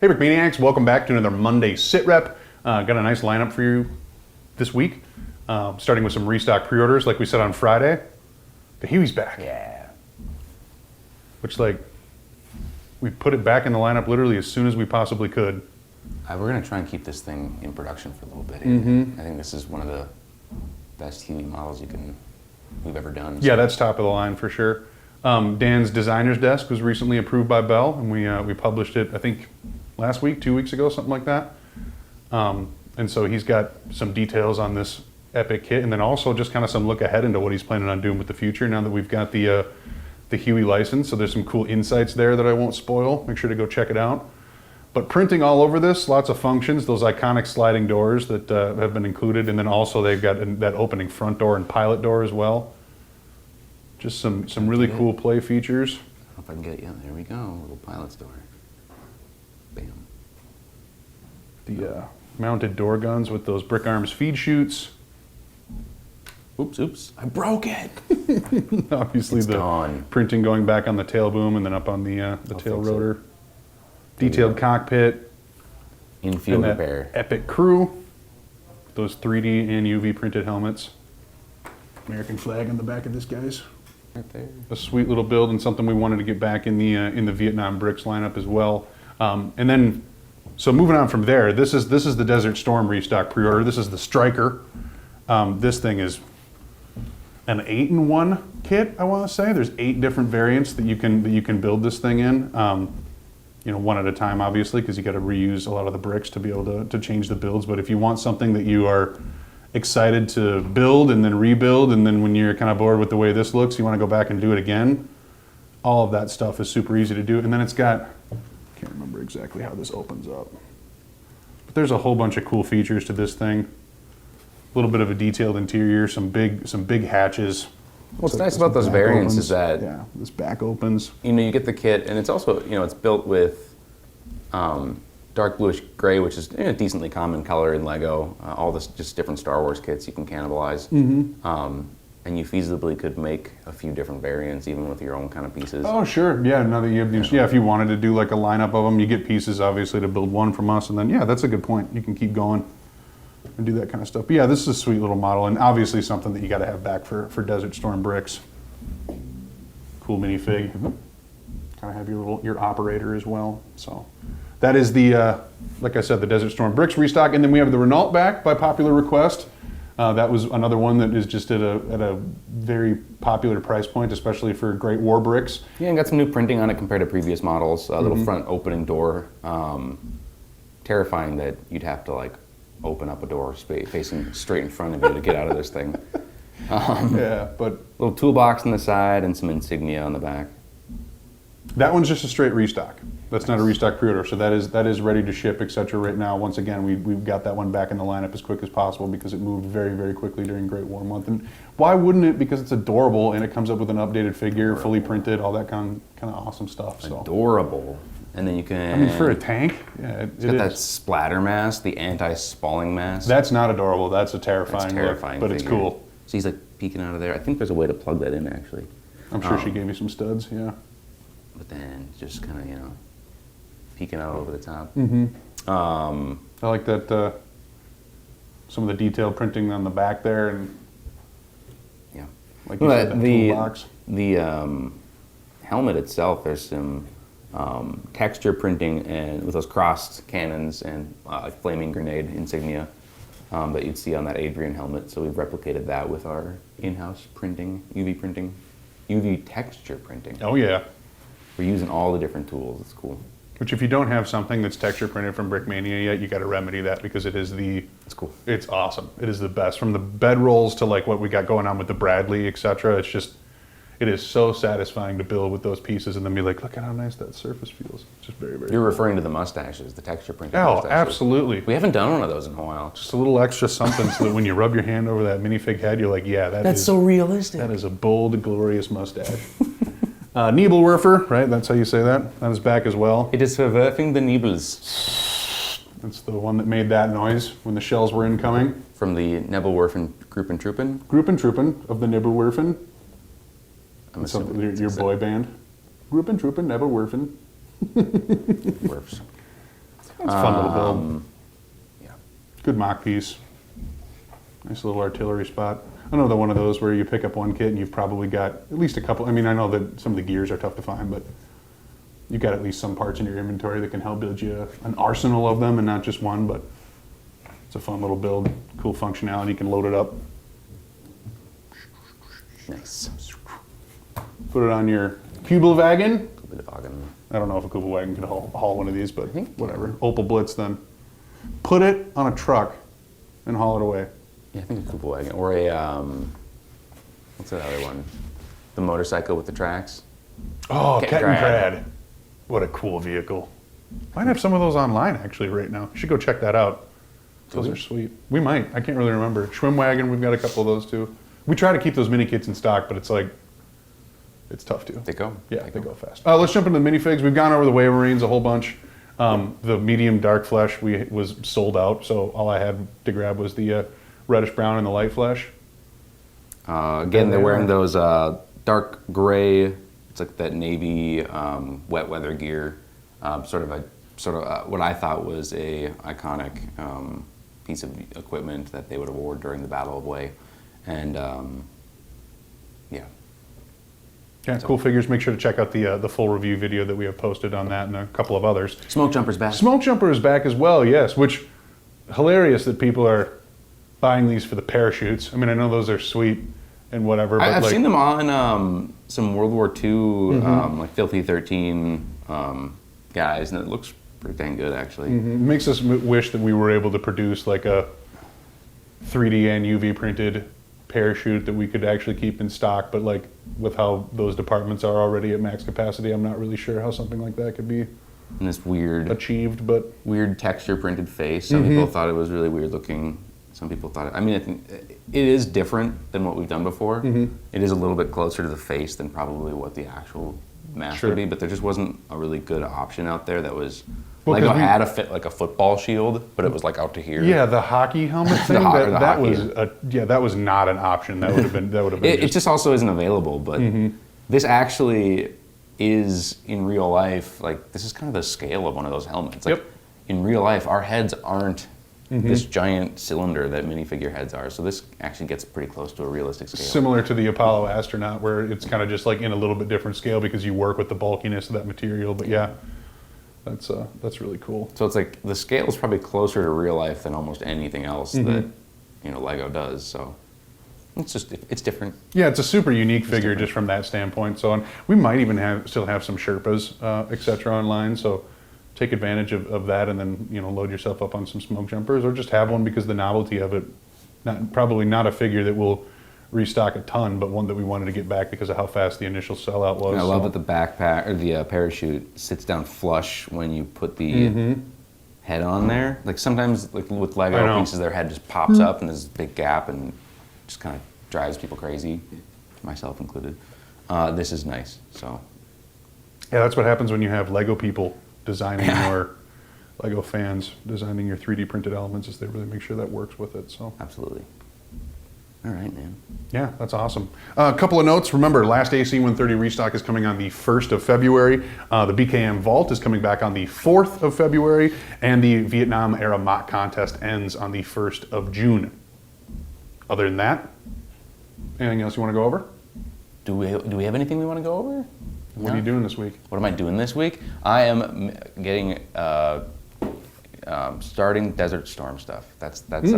Hey Brickmaniacs, welcome back to another Monday SitRep. Got a nice lineup for you this week, starting with some restock pre-orders like we said on Friday. The Hueys back. Yeah. Which we put it back in the lineup literally as soon as we possibly could. We're going to try and keep this thing in production for a little bit. I think this is one of the best Huey models we've ever done. Yeah, that's top of the line for sure. Dan's designer's desk was recently approved by Bell, and we published it, I think, last week, 2 weeks ago, something like that. And so he's got some details on this epic kit, and then also just kind of some look ahead into what he's planning on doing with the future now that we've got the Huey license. So there's some cool insights there that I won't spoil. Make sure to go check it out. But printing all over this, lots of functions, those iconic sliding doors that have been included, and then also they've got that opening front door and pilot door as well. Just some really cool play features. I don't know if I can get it. Yeah, there we go. Little pilot's door. Bam. The mounted door guns with those brick arms feed chutes. Oops. I broke it. Obviously It's the gone. printing going back on the tail boom and then up on the tail rotor. Detailed cockpit. Infield and that repair. epic crew. Those 3D and UV printed helmets. American flag on the back of this, guys. Right there. A sweet little build and something we wanted to get back in the Vietnam Bricks lineup as well. And then, so moving on from there, this is the Desert Storm restock pre-order. This is the Striker. This thing is an 8-in-1 kit, I want to say. There's 8 different variants that you can build this thing in. One at a time, obviously, because you got to reuse a lot of the bricks to be able to change the builds. But if you want something that you are excited to build and then rebuild, and then when you're kind of bored with the way this looks, you want to go back and do it again, all of that stuff is super easy to do. And then it's got, I can't remember exactly how this opens up, but there's a whole bunch of cool features to this thing. A little bit of a detailed interior, some big hatches. What's nice about those variants is that this back opens. you get the kit, and it's also it's built with dark bluish gray, which is a decently common color in Lego. All this just different Star Wars kits you can cannibalize, and you feasibly could make a few different variants even with your own kind of pieces. Oh sure, yeah. Now that you have these, if you wanted to do like a lineup of them, you get pieces obviously to build one from us, and then that's a good point. You can keep going and do that kind of stuff. But yeah, this is a sweet little model, and obviously something that you got to have back for Desert Storm Bricks. Cool minifig. Kind of have your operator as well. So that is the like I said, the Desert Storm Bricks restock, and then we have the Renault back by popular request. That was another one that is just at a very popular price point, especially for Great War bricks. Yeah, and got some new printing on it compared to previous models. A little front opening door. Terrifying that you'd have to open up a door facing straight in front of you to get out of this thing. But Little toolbox on the side and some insignia on the back. that one's just a straight restock. That's not a restock pre-order, so that is ready to ship, etc. Right now. Once again, we've got that one back in the lineup as quick as possible because it moved very, very quickly during Great War Month. And why wouldn't it? Because it's adorable and it comes up with an updated figure, fully printed, all that kind of awesome stuff. So. Adorable. And then you can... I mean, for a tank, it's got that splatter mask, the anti-spalling mask. That's not adorable. That's a terrifying, look, but figure. It's cool. So he's peeking out of there. I think there's a way to plug that in, actually. I'm sure she gave you some studs, yeah. But then just kind of, peeking out over the top. I like that, some of the detailed printing on the back there, and like you said, that toolbox. The helmet itself, there's some texture printing and with those crossed cannons and flaming grenade insignia that you'd see on that Adrian helmet. So we've replicated that with our in-house printing, UV texture printing. Oh yeah. We're using all the different tools. It's cool. Which, if you don't have something that's texture printed from Brickmania yet, you got to remedy that because it's cool. It's awesome. It is the best. From the bed rolls to what we got going on with the Bradley, etc. It is so satisfying to build with those pieces and then be like, look at how nice that surface feels. It's just very, very You're cool. referring to the mustaches, the texture printed mustaches. Oh, Absolutely. We haven't done one of those in a while. Just a little extra something so that when you rub your hand over that minifig head, you're like, that's so realistic. That is a bold, glorious mustache. Nebelwerfer, right? That's how you say that. That is back as well. It is verwerfing the Nebels. That's the one that made that noise when the shells were incoming. From the Nebelwerfen Gruppen Truppen. Gruppen Truppen of the Nebelwerfen. I'm assuming your boy band. Gruppen Truppen Nebelwerfen. Werfs. It's a fun little build. Yeah. Good mock piece. Nice little artillery spot. Another one of those where you pick up one kit and you've probably got at least a couple. I mean, I know that some of the gears are tough to find, but you've got at least some parts in your inventory that can help build you an arsenal of them and not just one, but it's a fun little build. Cool functionality. You can load it up. Nice. Put it on your Kubelwagen. Kubelwagen. I don't know if a Kubelwagen could haul one of these, but think- whatever. Opel Blitz then. Put it on a truck and haul it away. Yeah, I think a Kubelwagen. Or a, what's that other one? The motorcycle with the tracks? Oh, Cat Cat and and Crad. Crad. What a cool vehicle. Might have some of those online actually right now. Should go check that out. Those Do we? are sweet. We might. I can't really remember. Schwimmwagen, we've got a couple of those too. We try to keep those mini kits in stock, but it's like, it's tough to. They go. Yeah, they go fast. Let's jump into the minifigs. We've gone over the Waverines a whole bunch. The medium dark flesh was sold out, so all I had to grab was the reddish brown and the light flesh. Again, they're wearing those dark gray. It's like that navy wet weather gear. Sort of what I thought was a iconic piece of equipment that they would have worn during the Battle of Way, and yeah. Yeah, cool figures. Make sure to check out the full review video that we have posted on that and a couple of others. Smoke Jumper's back. Smoke Jumper is back as well, yes, which hilarious that people are buying these for the parachutes. I mean, I know those are sweet and whatever, but I've like, seen them on some World War II, like Filthy 13 guys, and it looks pretty dang good, actually. it makes us wish that we were able to produce like a 3D and UV printed parachute that we could actually keep in stock, but like with how those departments are already at max capacity, I'm not really sure how something like that could be And this weird achieved, texture printed face. Some people thought it was really weird looking. Some people thought I think it is different than what we've done before. It is a little bit closer to the face than probably what the actual mask Sure. would be, but there just wasn't a really good option out there that was. Well, Lego 'cause we- had a fit like a football shield, but it was like out to here. Yeah, the hockey helmet thing. ho- that the that hockey. was that was not an option. That would have been It just also isn't available, but this actually is in real life. Like this is kind of the scale of one of those helmets. Like, Yep. in real life, our heads aren't this giant cylinder that minifigure heads are. So this actually gets pretty close to a realistic scale. similar to the Apollo astronaut, where it's kind of just like in a little bit different scale because you work with the bulkiness of that material. But yeah, that's really cool. So it's like the scale is probably closer to real life than almost anything else that Lego does. So it's different. Yeah, it's a super unique figure just from that standpoint. So, and we might even still have some Sherpas, etc. online. So take advantage of that, and then load yourself up on some smoke jumpers, or just have one because the novelty of it. Probably not a figure that will restock a ton, but one that we wanted to get back because of how fast the initial sellout was. And I love that the backpack or the parachute sits down flush when you put the head on there. Like sometimes, like with I know. Lego pieces, their head just pops up and there's this big gap and just kind of drives people crazy, myself included. This is nice. So Yeah, that's what happens when you have Lego people designing your Lego fans designing your 3D printed elements, is they really make sure that works with it. So absolutely. All right, man. yeah, that's awesome. A couple of notes. Remember, last AC 130 restock is coming on the 1st of February. The BKM Vault is coming back on the 4th of February, and the Vietnam era mock contest ends on the 1st of June. Other than that, anything else you want to go over? Do we have anything we want to go over? What are you doing this week? What am I doing this week? I am getting starting Desert Storm stuff. That's there's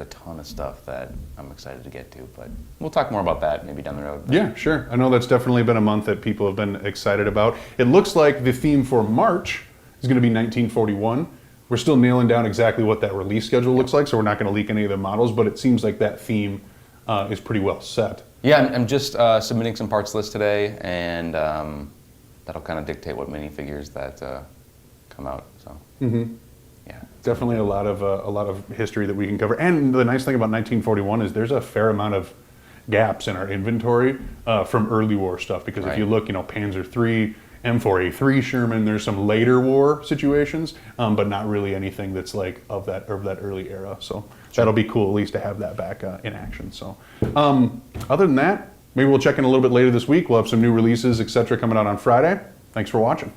a ton of stuff that I'm excited to get to, but we'll talk more about that maybe down the road. Yeah, sure. I know that's definitely been a month that people have been excited about. It looks like the theme for March is going to be 1941. We're still nailing down exactly what that release schedule looks like, so we're not going to leak any of the models, but it seems like that theme is pretty well set. Yeah, I'm just submitting some parts list today, and that'll kind of dictate what minifigures that come out. So, yeah, Definitely a lot of history that we can cover. And the nice thing about 1941 is there's a fair amount of gaps in our inventory from early war stuff. Because if you look, Panzer III, M4A3 Sherman, there's some later war situations, but not really anything that's like of that early era. So that'll be cool at least to have that back in action. So other than that, maybe we'll check in a little bit later this week. We'll have some new releases, etc., coming out on Friday. Thanks for watching.